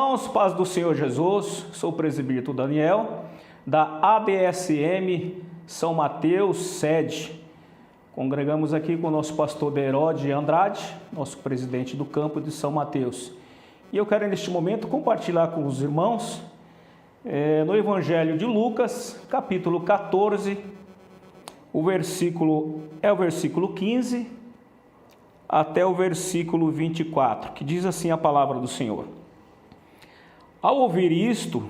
Irmãos, paz do Senhor Jesus, sou o presbítero Daniel, da ABSM São Mateus, sede. Congregamos aqui com o nosso pastor Derode Andrade, nosso presidente do campo de São Mateus. E eu quero neste momento compartilhar com os irmãos no Evangelho de Lucas, capítulo 14, o versículo 15 até o versículo 24, que diz assim a palavra do Senhor. Ao ouvir isto,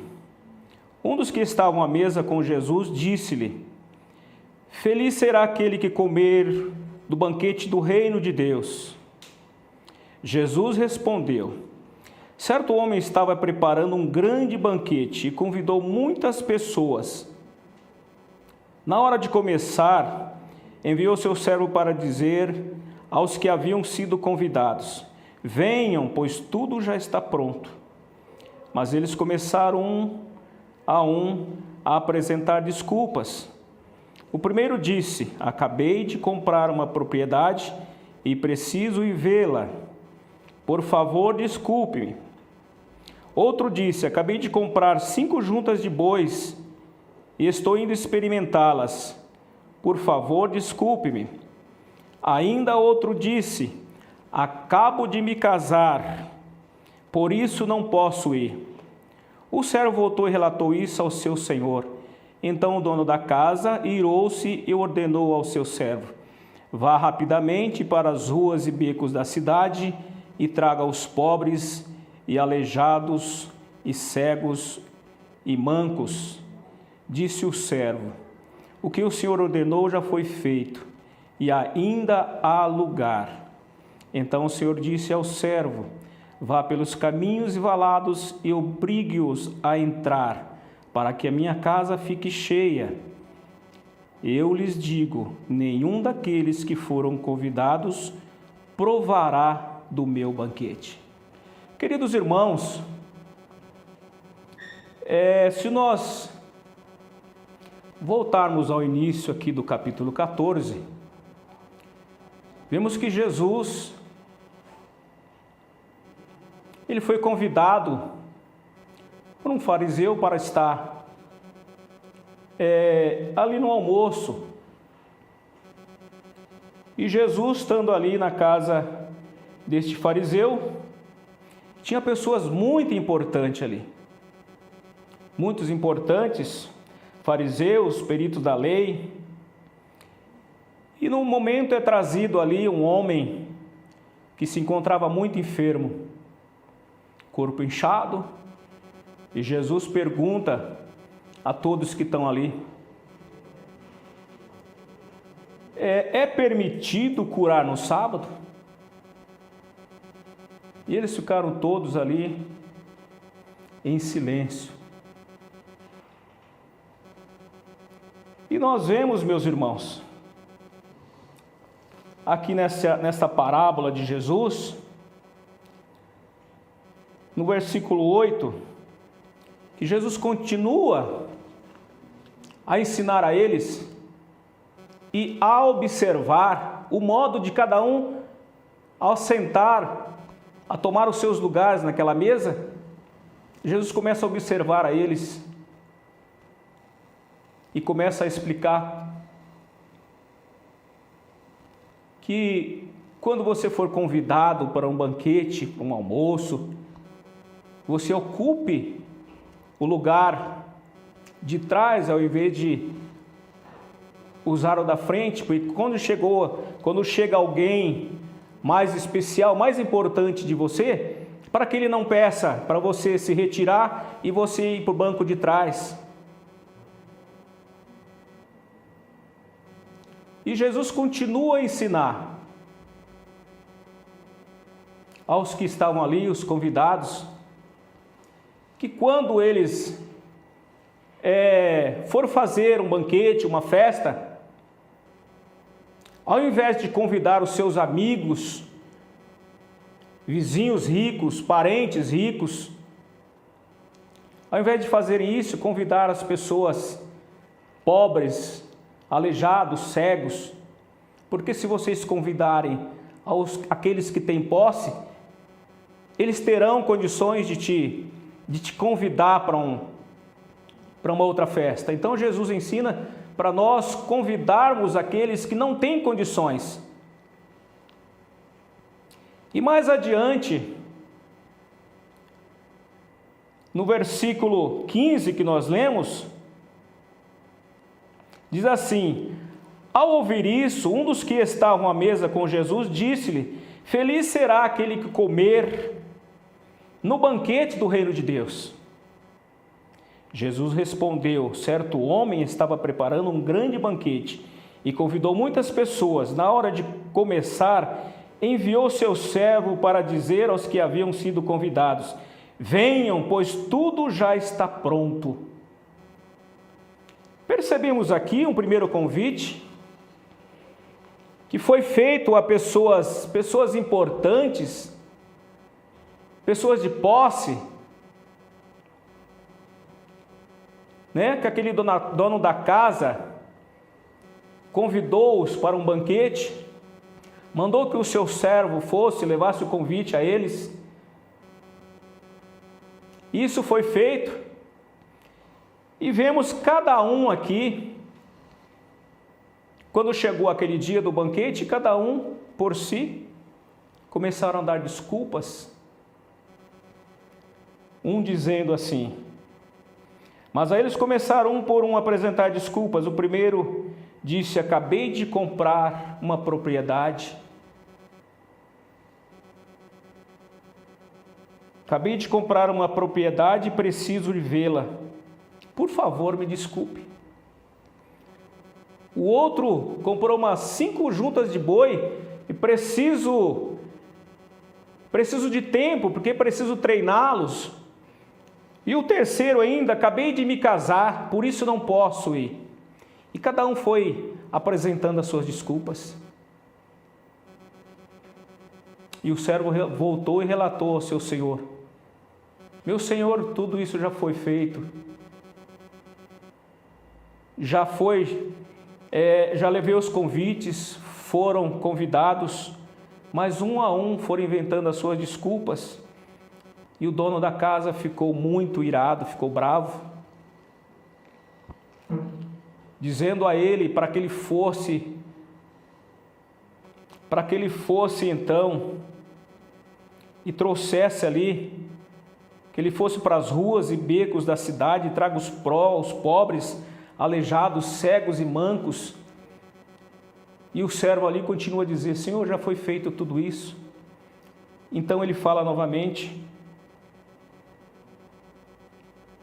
um dos que estavam à mesa com Jesus disse-lhe: Feliz será aquele que comer do banquete do reino de Deus. Jesus respondeu: Certo homem estava preparando um grande banquete e convidou muitas pessoas. Na hora de começar, enviou seu servo para dizer aos que haviam sido convidados: Venham, pois tudo já está pronto. Mas eles começaram a apresentar desculpas. O primeiro disse: Acabei de comprar uma propriedade e preciso ir vê-la. Por favor, desculpe-me. Outro disse: Acabei de comprar 5 juntas de bois e estou indo experimentá-las. Por favor, desculpe-me. Ainda outro disse: Acabo de me casar, por isso não posso ir. O servo voltou e relatou isso ao seu senhor. Então o dono da casa irou-se e ordenou ao seu servo: Vá rapidamente para as ruas e becos da cidade e traga os pobres e aleijados e cegos e mancos. Disse o servo: O que o senhor ordenou já foi feito, e ainda há lugar. Então o senhor disse ao servo: Vá pelos caminhos e valados e obrigue-os a entrar, para que a minha casa fique cheia. Eu lhes digo: nenhum daqueles que foram convidados provará do meu banquete. Queridos irmãos, se nós voltarmos ao início aqui do capítulo 14, vemos que Jesus, ele foi convidado por um fariseu para estar ali no almoço. E Jesus, estando ali na casa deste fariseu, tinha pessoas muito importantes ali. Muitos importantes, fariseus, peritos da lei. E no momento é trazido ali um homem que se encontrava muito enfermo, corpo inchado, e Jesus pergunta a todos que estão ali: é permitido curar no sábado? E eles ficaram todos ali em silêncio. E nós vemos, meus irmãos, aqui nessa parábola de Jesus, no versículo 8, que Jesus continua a ensinar a eles e a observar o modo de cada um ao sentar, a tomar os seus lugares naquela mesa. Jesus começa a observar a eles e começa a explicar que quando você for convidado para um banquete, para um almoço, você ocupe o lugar de trás ao invés de usar o da frente, porque quando chega alguém mais especial, mais importante de você, para que ele não peça para você se retirar e você ir para o banco de trás. E Jesus continua a ensinar aos que estavam ali, os convidados, que quando eles for fazer um banquete, uma festa, ao invés de convidar os seus amigos, vizinhos ricos, parentes ricos, ao invés de fazer isso, convidar as pessoas pobres, aleijados, cegos, porque se vocês convidarem aqueles que têm posse, eles terão condições de te de te convidar para uma outra festa. Então Jesus ensina para nós convidarmos aqueles que não têm condições. E mais adiante, no versículo 15 que nós lemos, diz assim: ao ouvir isso, um dos que estavam à mesa com Jesus disse-lhe: feliz será aquele que comer no banquete do reino de Deus. Jesus respondeu: certo homem estava preparando um grande banquete e convidou muitas pessoas. Na hora de começar, enviou seu servo para dizer aos que haviam sido convidados: venham, pois tudo já está pronto. Percebemos aqui um primeiro convite que foi feito a pessoas importantes, pessoas de posse, que aquele dono da casa convidou-os para um banquete, mandou que o seu servo fosse, levasse o convite a eles. Isso foi feito, e vemos cada um aqui, quando chegou aquele dia do banquete, cada um por si começaram a dar desculpas, um dizendo assim, mas aí eles começaram um por um a apresentar desculpas. O primeiro disse: acabei de comprar uma propriedade, e preciso de vê-la, por favor me desculpe. O outro comprou umas 5 juntas de boi e preciso de tempo, porque preciso treiná-los. E o terceiro ainda: acabei de me casar, por isso não posso ir. E cada um foi apresentando as suas desculpas. E o servo voltou e relatou ao seu senhor: meu senhor, tudo isso já foi feito. Já levei os convites, foram convidados, mas um a um foram inventando as suas desculpas. E o dono da casa ficou muito irado, ficou bravo, dizendo a ele para que ele fosse então e trouxesse ali, que ele fosse para as ruas e becos da cidade e traga os pobres, aleijados, cegos e mancos. E o servo ali continua a dizer: Senhor, já foi feito tudo isso. Então ele fala novamente.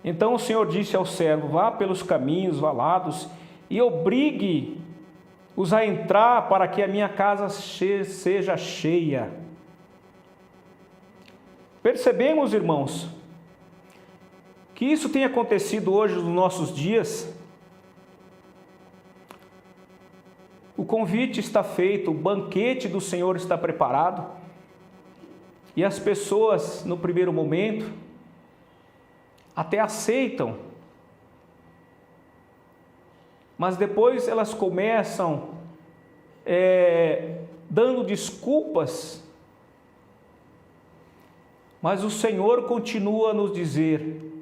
Então o Senhor disse ao servo: vá pelos caminhos valados e obrigue-os a entrar, para que a minha casa seja cheia. Percebemos, irmãos, que isso tem acontecido hoje nos nossos dias. O convite está feito, o banquete do Senhor está preparado, e as pessoas, no primeiro momento, até aceitam, mas depois elas começam dando desculpas. Mas o Senhor continua a nos dizer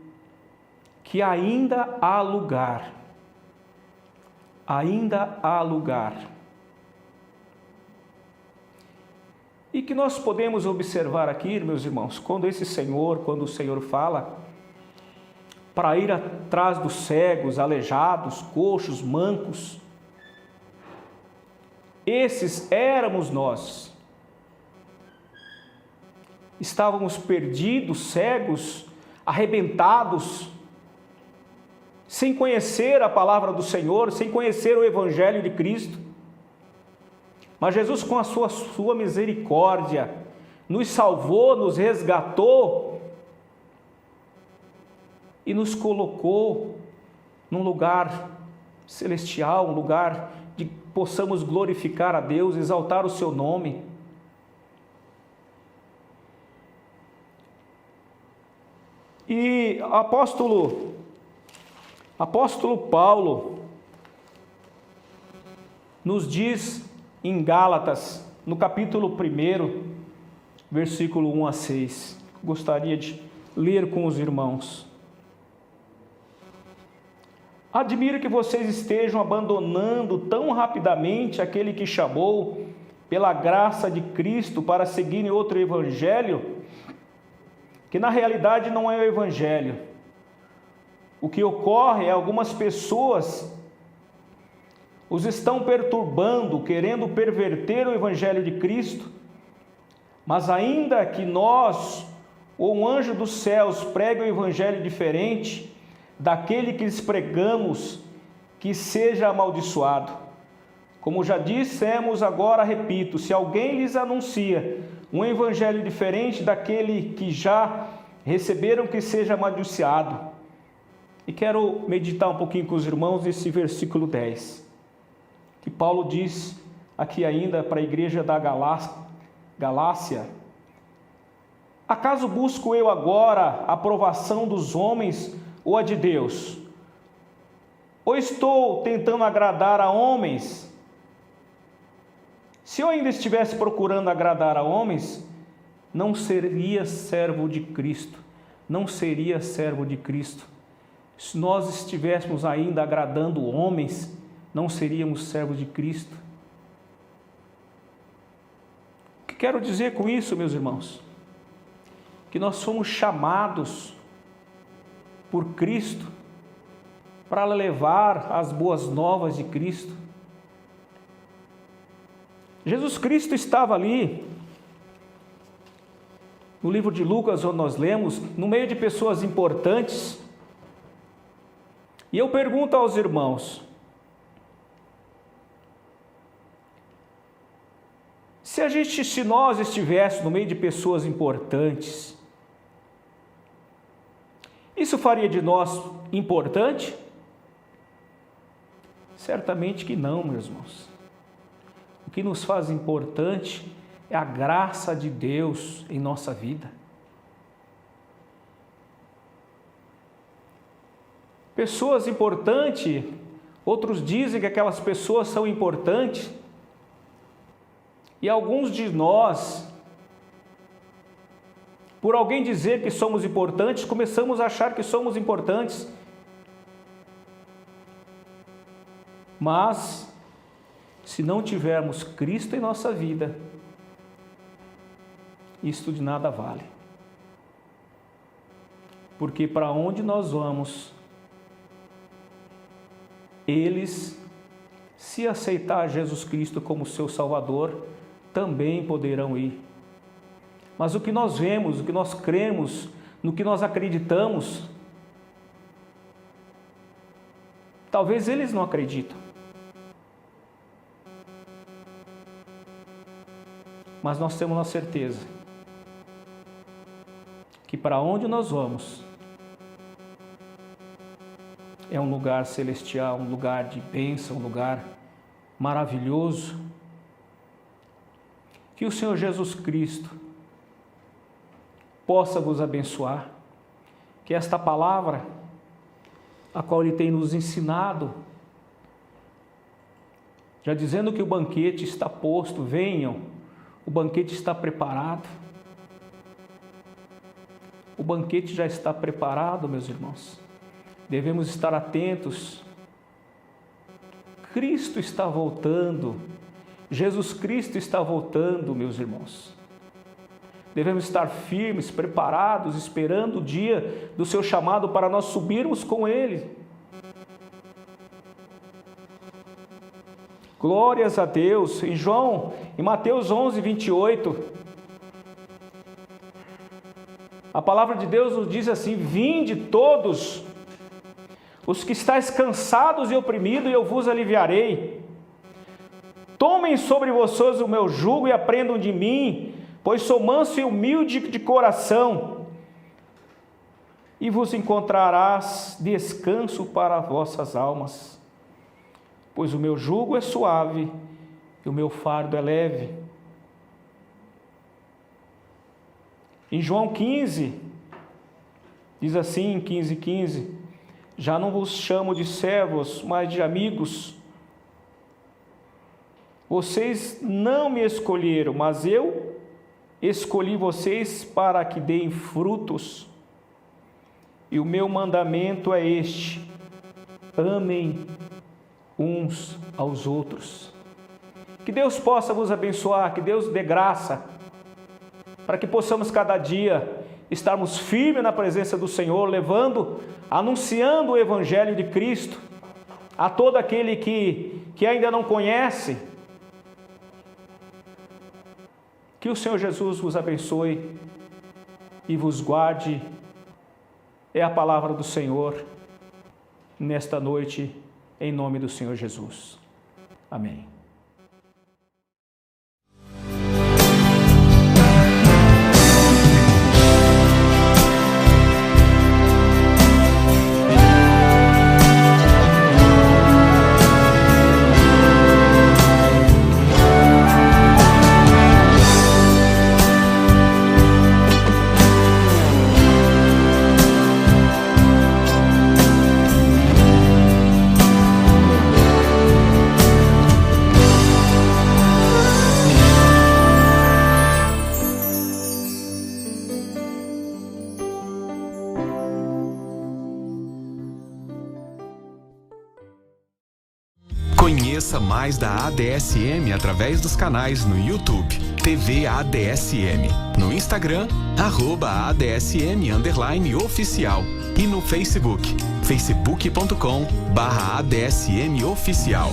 que ainda há lugar. Ainda há lugar. E que nós podemos observar aqui, meus irmãos, quando o Senhor fala para ir atrás dos cegos, aleijados, coxos, mancos, esses éramos nós. Estávamos perdidos, cegos, arrebentados, sem conhecer a palavra do Senhor, sem conhecer o Evangelho de Cristo. Mas Jesus, com a sua misericórdia, nos salvou, nos resgatou e nos colocou num lugar celestial, um lugar de que possamos glorificar a Deus, exaltar o seu nome. E apóstolo Paulo nos diz em Gálatas, no capítulo 1, versículo 1 a 6. Gostaria de ler com os irmãos. Admiro que vocês estejam abandonando tão rapidamente aquele que chamou pela graça de Cristo para seguirem outro evangelho, que na realidade não é o evangelho. O que ocorre é algumas pessoas os estão perturbando, querendo perverter o evangelho de Cristo, mas ainda que nós ou um anjo dos céus pregue um evangelho diferente daquele que lhes pregamos, que seja amaldiçoado. Como já dissemos, agora repito, se alguém lhes anuncia um evangelho diferente daquele que já receberam, que seja amaldiçoado. E quero meditar um pouquinho com os irmãos nesse versículo 10, que Paulo diz aqui ainda para a igreja da Galácia: acaso busco eu agora a aprovação dos homens ou a de Deus? Ou estou tentando agradar a homens? Se eu ainda estivesse procurando agradar a homens, não seria servo de Cristo. Não seria servo de Cristo. Se nós estivéssemos ainda agradando homens, não seríamos servos de Cristo. O que quero dizer com isso, meus irmãos? Que nós somos chamados por Cristo para levar as boas novas de Cristo. Jesus Cristo estava ali, no livro de Lucas, onde nós lemos, no meio de pessoas importantes. E eu pergunto aos irmãos: se nós estivéssemos no meio de pessoas importantes, isso faria de nós importante? Certamente que não, meus irmãos. O que nos faz importante é a graça de Deus em nossa vida. Pessoas importantes, outros dizem que aquelas pessoas são importantes, e alguns de nós, por alguém dizer que somos importantes, começamos a achar que somos importantes. Mas, se não tivermos Cristo em nossa vida, isto de nada vale. Porque para onde nós vamos, eles, se aceitar Jesus Cristo como seu Salvador, também poderão ir. Mas o que nós vemos, o que nós cremos, no que nós acreditamos, talvez eles não acreditam. Mas nós temos a certeza que para onde nós vamos é um lugar celestial, um lugar de bênção, um lugar maravilhoso. Que o Senhor Jesus Cristo possa vos abençoar, que esta palavra, a qual Ele tem nos ensinado, já dizendo que o banquete está posto, venham, o banquete está preparado. O banquete já está preparado, meus irmãos. Devemos estar atentos. Cristo está voltando. Jesus Cristo está voltando, meus irmãos. Devemos estar firmes, preparados, esperando o dia do seu chamado para nós subirmos com Ele. Glórias a Deus. Em Mateus 11, 28, a palavra de Deus nos diz assim: vinde todos os que estáis cansados e oprimidos, e eu vos aliviarei. Tomem sobre vocês o meu jugo e aprendam de mim, pois sou manso e humilde de coração, e vos encontrarás descanso para vossas almas, pois o meu jugo é suave e o meu fardo é leve. Em João 15, diz assim, em 15:15, já não vos chamo de servos, mas de amigos. Vocês não me escolheram, mas eu escolhi vocês para que deem frutos, E o meu mandamento é este: amem uns aos outros. Que Deus possa vos abençoar, que Deus dê graça, para que possamos cada dia estarmos firmes na presença do Senhor, anunciando o Evangelho de Cristo a todo aquele que ainda não conhece. Que o Senhor Jesus vos abençoe e vos guarde. É a palavra do Senhor nesta noite, em nome do Senhor Jesus. Amém. Conheça mais da ADSM através dos canais no YouTube, TV ADSM, no Instagram, @ADSM_oficial e no Facebook, facebook.com/ADSMoficial.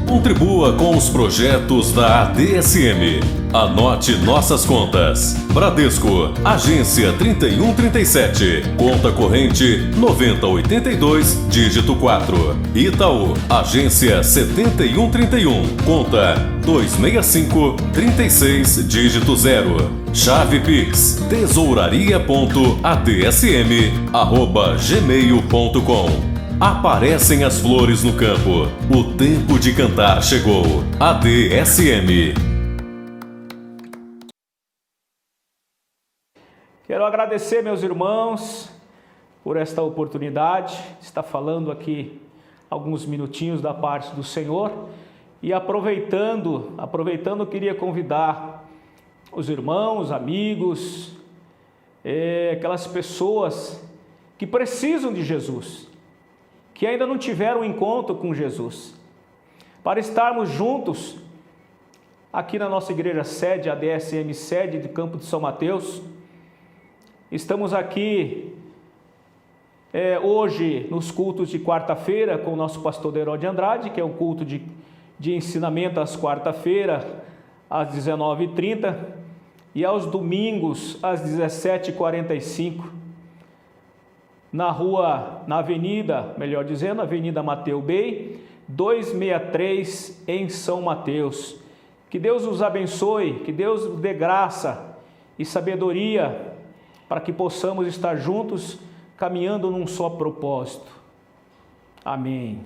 Contribua com os projetos da ADSM. Anote nossas contas. Bradesco, agência 3137, conta corrente 9082, dígito 4. Itaú, agência 7131, conta 26536, dígito 0. Chave Pix, tesouraria.adsm@gmail.com. Aparecem as flores no campo. O tempo de cantar chegou. ADSM. Quero agradecer, meus irmãos, por esta oportunidade de estar falando aqui alguns minutinhos da parte do Senhor. E aproveitando, queria convidar os irmãos, amigos, aquelas pessoas que precisam de Jesus, que ainda não tiveram um encontro com Jesus, para estarmos juntos aqui na nossa igreja sede, a ADSM sede de Campo de São Mateus. Estamos aqui hoje nos cultos de quarta-feira com o nosso pastor Derói de Andrade, que é um culto de ensinamento às quarta-feiras, às 19h30, e aos domingos, às 17h45, na avenida Mateu Bey, 263, em São Mateus. Que Deus os abençoe, que Deus dê graça e sabedoria para que possamos estar juntos, caminhando num só propósito. Amém.